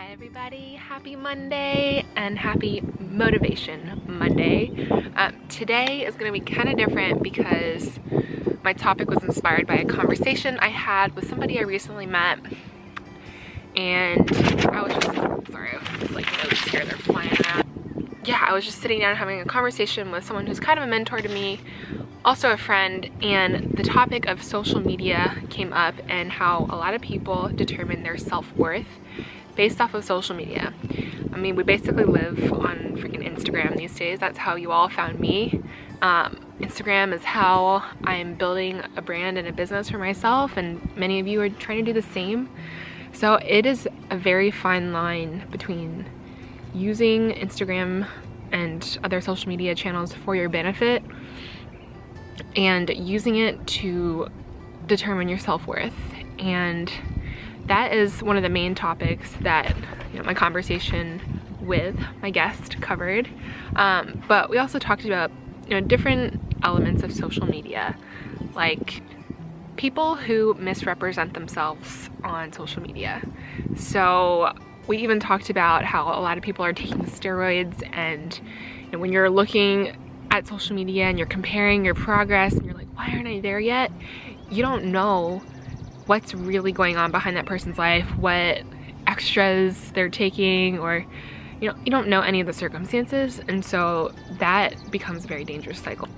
Hi everybody, happy Monday and happy Motivation Monday. Today is going to be kind of different because my topic was inspired by a conversation I had with somebody I recently met, and I was just, sorry, there's like notes here, they're flying around. Yeah, I was just sitting down having a conversation with someone who's kind of a mentor to me, also a friend, and the topic of social media came up and how a lot of people determine their self-worth based off of social media. I mean, we basically live on freaking Instagram these days. That's how you all found me. Instagram is how I'm building a brand and a business for myself, and many of you are trying to do the same. So it is a very fine line between using Instagram and other social media channels for your benefit and using it to determine your self-worth. And that is one of the main topics that my conversation with my guest covered. But we also talked about different elements of social media, like people who misrepresent themselves on social media. So we even talked about how a lot of people are taking steroids, and when you're looking at social media and you're comparing your progress and you're like, why aren't I there yet? You don't know what's really going on behind that person's life, what extras they're taking, or you don't know any of the circumstances, and so that becomes a very dangerous cycle.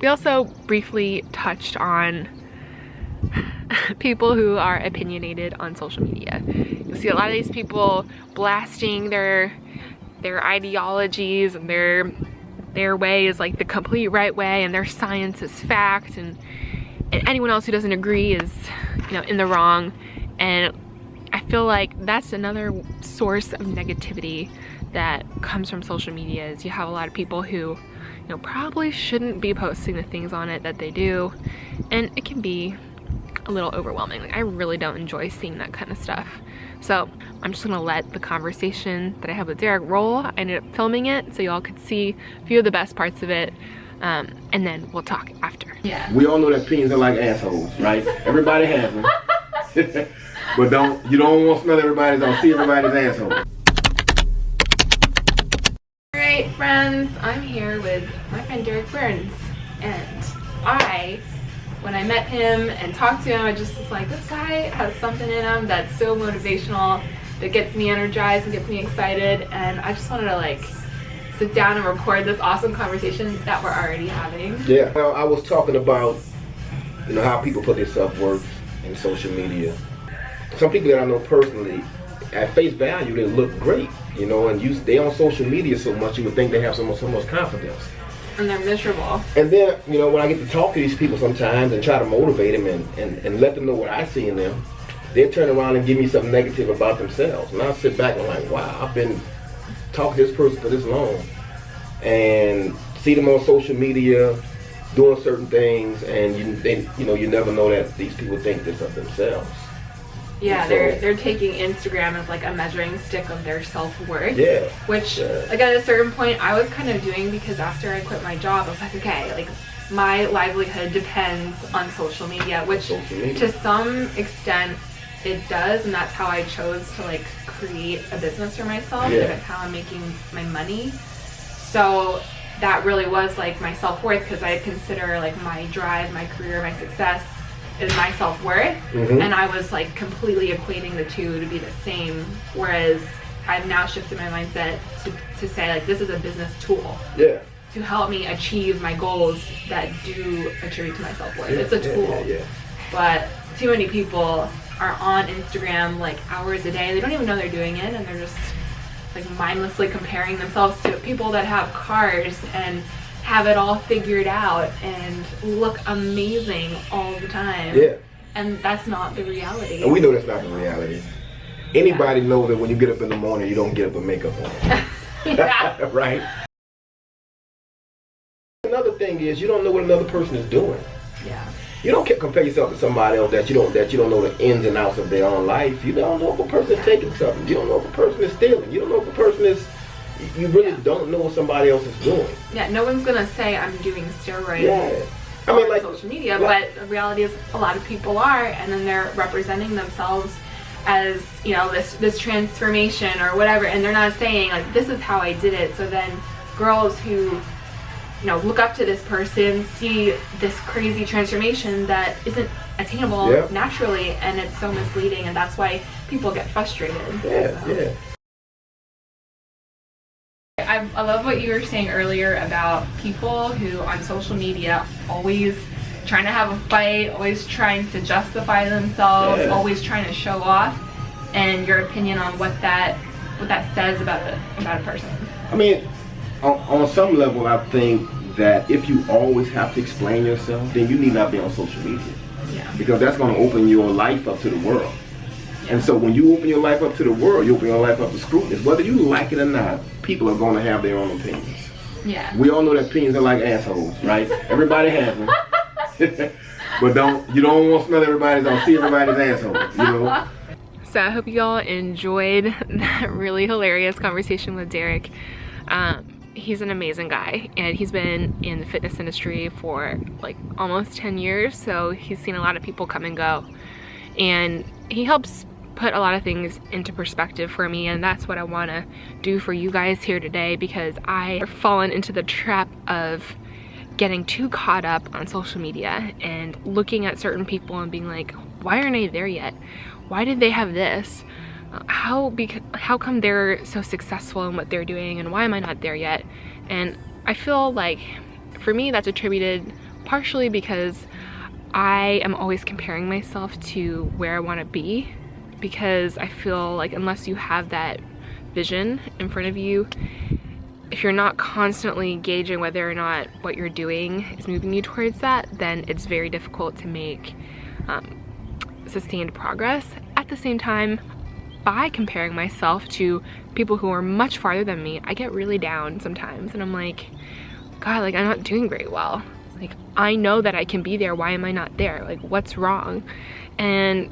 We also briefly touched on people who are opinionated on social media. You see a lot of these people blasting their ideologies, and their way is like the complete right way, and their science is fact, and anyone else who doesn't agree is in the wrong. And I feel like that's another source of negativity that comes from social media, is you have a lot of people who probably shouldn't be posting the things on it that they do, and it can be a little overwhelming. Like, I really don't enjoy seeing that kind of stuff. So I'm just gonna let the conversation that I have with Derek roll. I ended up filming it so y'all could see a few of the best parts of it, and then we'll talk after. Yeah. We all know that opinions are like assholes, right? Everybody has them. But you don't want to smell everybody's, don't see everybody's asshole. Alright friends, I'm here with my friend Derek Burns, and when I met him and talked to him, I just was like, this guy has something in him that's so motivational, that gets me energized and gets me excited, and I just wanted to sit down and record this awesome conversation that we're already having. Yeah, well, I was talking about how people put their self-worth in social media. Some people that I know personally, at face value, they look great, and they on social media so much, you would think they have so much confidence. And they're miserable. And then, when I get to talk to these people sometimes and try to motivate them and let them know what I see in them, they turn around and give me something negative about themselves. And I sit back and I'm like, wow, I've been talking to this person for this long, and see them on social media doing certain things, and you never know that these people think this of themselves. Yeah, so, they're taking Instagram as like a measuring stick of their self-worth. Yeah. Which, like, at a certain point, I was kind of doing, because after I quit my job, I was like, okay, like, my livelihood depends on social media, which to some extent it does, and that's how I chose to create a business for myself. Yeah. That's how I'm making my money. So that really was my self-worth, because I consider my drive, my career, my success is my self-worth. Mm-hmm. And I was completely equating the two to be the same, whereas I've now shifted my mindset to say this is a business tool. Yeah. To help me achieve my goals that do attribute to my self-worth. Yeah, it's a tool. Yeah. But too many people are on Instagram hours a day, and they don't even know they're doing it, and they're just mindlessly comparing themselves to people that have cars and have it all figured out and look amazing all the time. Yeah. And that's not the reality. And we know that's not the reality. Anybody knows that when you get up in the morning, you don't get up with makeup on. Yeah. Right? Another thing is, you don't know what another person is doing. Yeah. You don't compare yourself to somebody else that you don't know the ins and outs of their own life. You don't know if a person is taking something. You don't know if a person is stealing. You don't know if a person is. You really don't know what somebody else is doing. Yeah, no one's gonna say I'm doing steroids on social media, but the reality is a lot of people are, and then they're representing themselves as, you know, this transformation or whatever, and they're not saying like, this is how I did it. So then girls who, you know, look up to this person see this crazy transformation that isn't attainable naturally, and it's so misleading, and that's why people get frustrated. I love what you were saying earlier about people who on social media always trying to have a fight, always trying to justify themselves, always trying to show off, and your opinion on what that says about a person. I mean, on some level, I think that if you always have to explain yourself, then you need not be on social media. Yeah. Because that's going to open your life up to the world. And so when you open your life up to the world, you open your life up to scrutiny. Whether you like it or not, people are going to have their own opinions. Yeah. We all know that opinions are like assholes, right? Everybody has them. But you don't want to smell everybody's, don't see everybody's asshole, you know? So I hope you all enjoyed that really hilarious conversation with Derek. He's an amazing guy, and he's been in the fitness industry for like almost 10 years, so he's seen a lot of people come and go, and he helps put a lot of things into perspective for me, and that's what I want to do for you guys here today, because I have fallen into the trap of getting too caught up on social media and looking at certain people and being like, why aren't I there yet? Why did they have this? How come they're so successful in what they're doing, and why am I not there yet? And I feel like for me that's attributed partially because I am always comparing myself to where I want to be, because I feel like unless you have that vision in front of you, if you're not constantly gauging whether or not what you're doing is moving you towards that, then it's very difficult to make sustained progress. At the same time, by comparing myself to people who are much farther than me, I get really down sometimes, and I'm like, God, like I'm not doing very well. Like I know that I can be there, why am I not there? Like what's wrong? And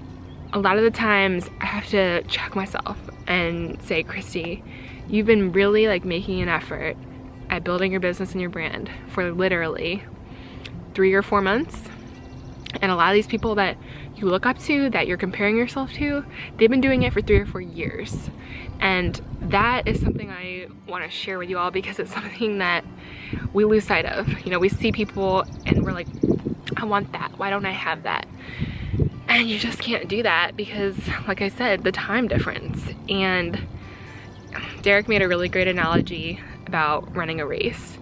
a lot of the times I have to check myself and say, Christy, you've been really like making an effort at building your business and your brand for literally 3 or 4 months. And a lot of these people that you look up to, that you're comparing yourself to, they've been doing it for 3 or 4 years. And that is something I want to share with you all, because it's something that we lose sight of. You know, we see people and we're like, I want that. Why don't I have that? And you just can't do that because, like I said, the time difference. And Derek made a really great analogy about running a race.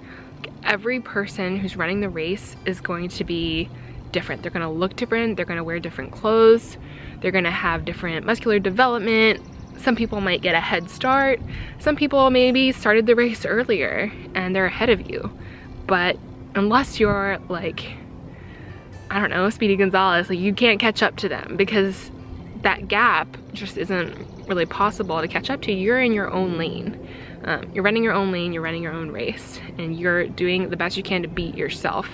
Every person who's running the race is going to be different. They're gonna look different, they're gonna wear different clothes, they're gonna have different muscular development. Some people might get a head start, some people maybe started the race earlier and they're ahead of you. But unless you're like, I don't know, Speedy Gonzalez, like you can't catch up to them, because that gap just isn't really possible to catch up to. You're in your own lane. You're running your own lane, you're running your own race, and you're doing the best you can to beat yourself.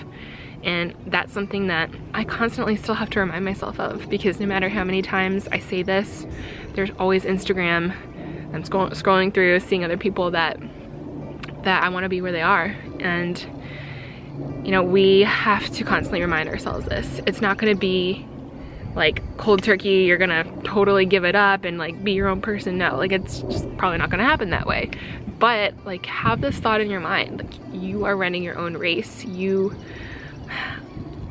And that's something that I constantly still have to remind myself of, because no matter how many times I say this, there's always Instagram. I'm scrolling through, seeing other people that I want to be where they are. And you know, we have to constantly remind ourselves this. It's not going to be like cold turkey, you're gonna totally give it up and like be your own person. No, like it's just probably not gonna happen that way. But like have this thought in your mind, like you are running your own race. You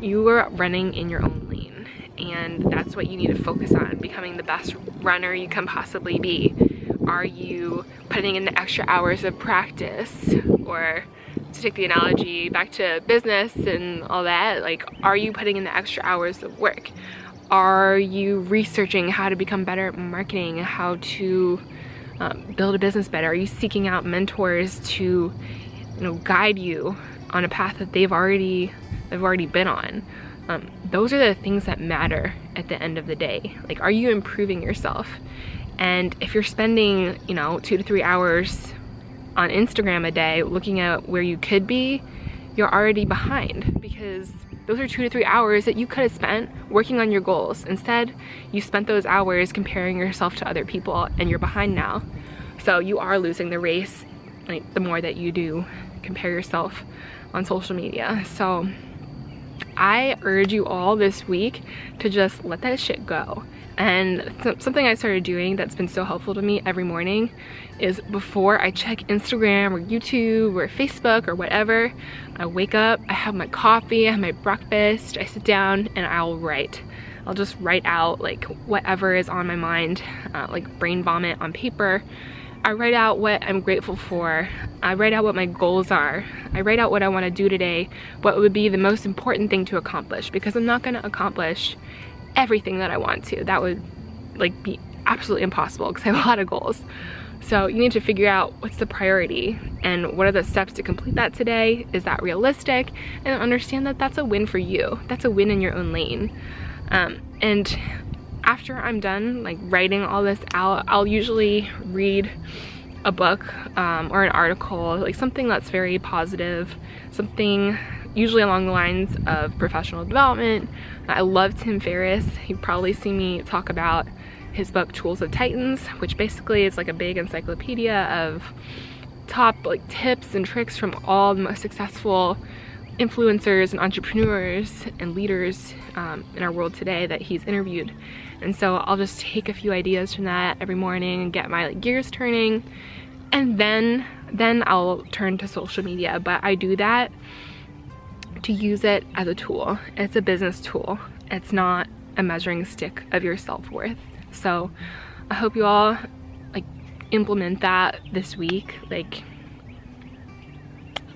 are running in your own lane, and that's what you need to focus on, becoming the best runner you can possibly be. Are you putting in the extra hours of practice? Or to take the analogy back to business and all that, like are you putting in the extra hours of work? Are you researching how to become better at marketing, how to build a business better? Are you seeking out mentors to, you know, guide you on a path that they've already been on? Those are the things that matter at the end of the day. Like, are you improving yourself? And if you're spending, you know, 2 to 3 hours on Instagram a day looking at where you could be, you're already behind, because those are 2 to 3 hours that you could have spent working on your goals. Instead, you spent those hours comparing yourself to other people, and you're behind now. So you are losing the race, like, the more that you do compare yourself on social media. So I urge you all this week to just let that shit go And something I started doing that's been so helpful to me every morning is before I check Instagram or YouTube or Facebook or whatever, I wake up, I have my coffee, I have my breakfast, I sit down and I'll write. I'll just write out like whatever is on my mind, like brain vomit on paper. I write out what I'm grateful for. I write out what my goals are. I write out what I want to do today, what would be the most important thing to accomplish, because I'm not going to accomplish everything that I want to. That would like be absolutely impossible because I have a lot of goals. So you need to figure out what's the priority and what are the steps to complete that today. Is that realistic? And understand that that's a win for you. That's a win in your own lane. And after I'm done like writing all this out, I'll usually read a book or an article, like something that's very positive, something usually along the lines of professional development. I love Tim Ferriss. You've probably seen me talk about his book Tools of Titans, which basically is like a big encyclopedia of top like tips and tricks from all the most successful influencers and entrepreneurs and leaders in our world today that he's interviewed. And so I'll just take a few ideas from that every morning and get my like gears turning, and then I'll turn to social media. But I do that to use it as a tool. It's a business tool. It's not a measuring stick of your self-worth. So I hope you all like implement that this week. Like,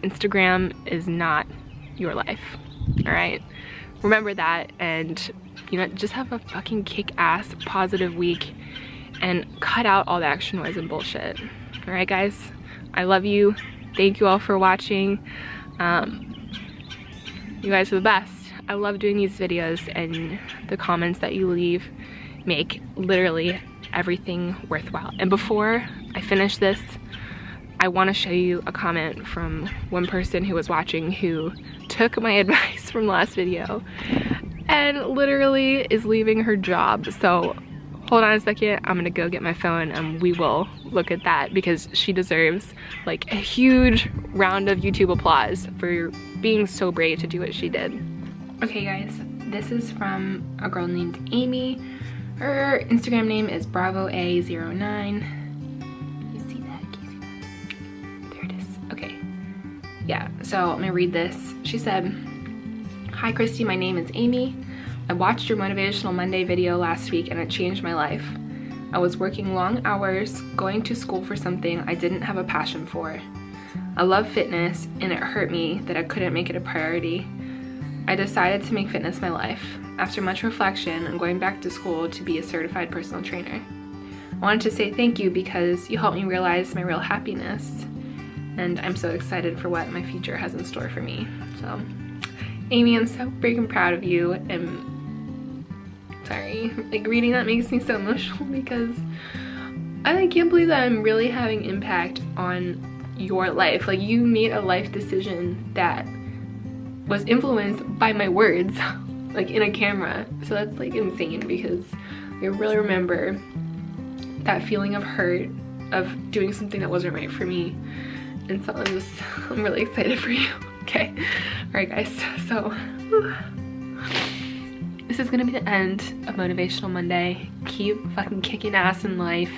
Instagram is not your life, all right? Remember that, and you know, just have a fucking kick-ass positive week and cut out all the extra noise and bullshit. All right, guys, I love you. Thank you all for watching. You guys are the best. I love doing these videos, and the comments that you leave make literally everything worthwhile. And before I finish this, I want to show you a comment from one person who was watching who took my advice from the last video and literally is leaving her job. So hold on a second, I'm gonna go get my phone and we will look at that, because she deserves like a huge round of YouTube applause for being so brave to do what she did. Okay guys, this is from a girl named Amy. Her Instagram name is BravoA09. Yeah, so I'm gonna read this. She said, "Hi Christy, my name is Amy. I watched your Motivational Monday video last week and it changed my life. I was working long hours, going to school for something I didn't have a passion for. I love fitness and it hurt me that I couldn't make it a priority. I decided to make fitness my life. After much reflection, I'm going back to school to be a certified personal trainer. I wanted to say thank you because you helped me realize my real happiness. And I'm so excited for what my future has in store for me." So, Amy, I'm so freaking proud of you. And sorry, like reading that makes me so emotional because I can't believe that I'm really having impact on your life. Like, you made a life decision that was influenced by my words, like in a camera. So that's like insane, because I really remember that feeling of hurt of doing something that wasn't right for me. And so I'm really excited for you. Okay, all right guys, so this is gonna be the end of Motivational Monday. Keep fucking kicking ass in life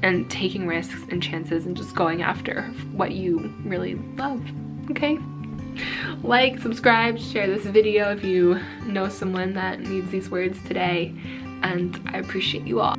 and taking risks and chances and just going after what you really love, okay? Like, subscribe, share this video if you know someone that needs these words today, and I appreciate you all.